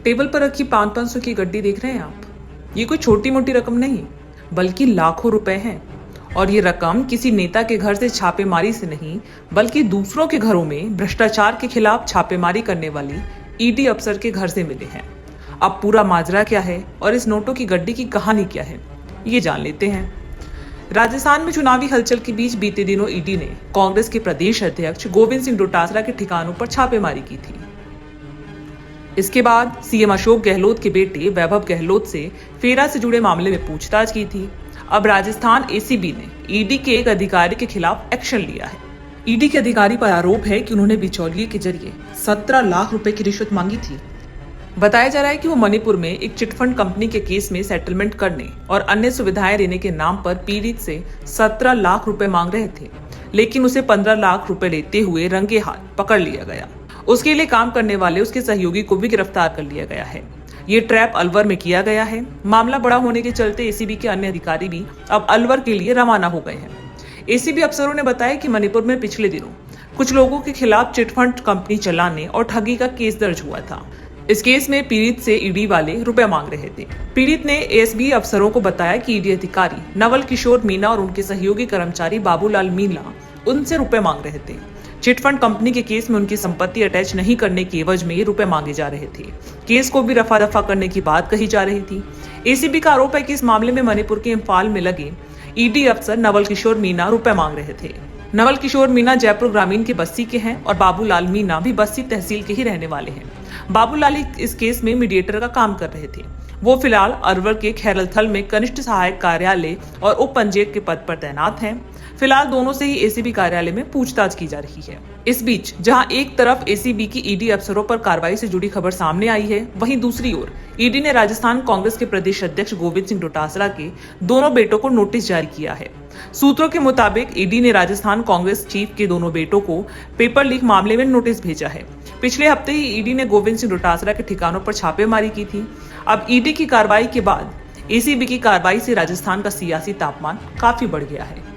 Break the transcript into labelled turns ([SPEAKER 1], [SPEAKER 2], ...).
[SPEAKER 1] Table पर रखी 500 की गड्डी देख रहे हैं आप। ये कोई छोटी मोटी रकम नहीं, बल्कि लाखों रुपए हैं। और ये रकम किसी नेता के घर से छापेमारी से नहीं, बल्कि दूसरों के घरों में भ्रष्टाचार के खिलाफ छापेमारी करने वाली ईडी अफसर के घर से मिले हैं। अब पूरा माजरा क्या है और इस नोटों की गड्डी की कहानी क्या है, ये जान लेते हैं। राजस्थान में चुनावी हलचल के बीच बीते दिनों ईडी ने कांग्रेस के प्रदेश अध्यक्ष गोविंद सिंह डोटासरा के ठिकानों पर छापेमारी की थी। इसके बाद सीएम अशोक गहलोत के बेटे वैभव गहलोत से फेरा से जुड़े मामले में पूछताछ की थी। अब राजस्थान एसीबी ने ईडी के एक अधिकारी के खिलाफ एक्शन लिया है। ईडी के अधिकारी पर आरोप है कि उन्होंने बिचौलिए के जरिए 17 लाख रुपए की रिश्वत मांगी थी। बताया जा रहा है कि वो मणिपुर में एक चिटफंड कंपनी के केस में सेटलमेंट करने और अन्य सुविधाएं देने के नाम पर पीड़ित से 17 लाख रुपए मांग रहे थे, लेकिन उसे 15 लाख रुपए लेते हुए रंगे हाथ पकड़ लिया गया। उसके लिए काम करने वाले उसके सहयोगी को भी गिरफ्तार कर लिया गया है। ये ट्रैप अलवर में किया गया है। मामला बड़ा होने के चलते एसीबी के अन्य अधिकारी भी अब अलवर के लिए रवाना हो गए हैं। एसीबी अफसरों ने बताया कि मणिपुर में पिछले दिनों कुछ लोगों के खिलाफ चिटफंड कंपनी चलाने और ठगी का केस दर्ज हुआ था। इस केस में पीड़ित से ईडी वाले रुपए मांग रहे थे। पीड़ित ने एएसबी अफसरों को बताया कि ईडी अधिकारी नवल किशोर मीणा और उनके सहयोगी कर्मचारी बाबूलाल मीणा उनसे रुपए मांग रहे थे। चिटफंड कंपनी के केस में उनकी संपत्ति अटैच नहीं करने की एवज में ये रुपए मांगे जा रहे थे। केस को भी रफा दफा करने की बात कही जा रही थी। एसीबी का आरोप है कि इस मामले में मणिपुर के इम्फाल में लगे ईडी अफसर नवल किशोर मीणा रुपए मांग रहे थे। नवल किशोर मीणा जयपुर ग्रामीण के बस्सी के हैं और बाबूलाल मीणा भी बस्सी तहसील के ही रहने वाले हैं। बाबूलाल इस केस में मीडिएटर का काम कर रहे थे। वो फिलहाल अलवर के खैरलथल में कनिष्ठ सहायक कार्यालय और उप पंजीयक के पद पर तैनात हैं। फिलहाल दोनों से ही एसीबी कार्यालय में पूछताछ की जा रही है। इस बीच जहां एक तरफ एसीबी की ईडी अफसरों पर कार्रवाई से जुड़ी खबर सामने आई है, वहीं दूसरी ओर ईडी ने राजस्थान कांग्रेस के प्रदेश अध्यक्ष गोविंद सिंह डोटासरा के दोनों बेटों को नोटिस जारी किया है। सूत्रों के मुताबिक ईडी ने राजस्थान कांग्रेस चीफ के दोनों बेटों को पेपर लीक मामले में नोटिस भेजा है। पिछले हफ्ते ही ईडी ने गोविंद सिंह डोटासरा के ठिकानों पर छापेमारी की थी। अब ईडी की कार्रवाई के बाद एसीबी की कार्रवाई से राजस्थान का सियासी तापमान काफी बढ़ गया है।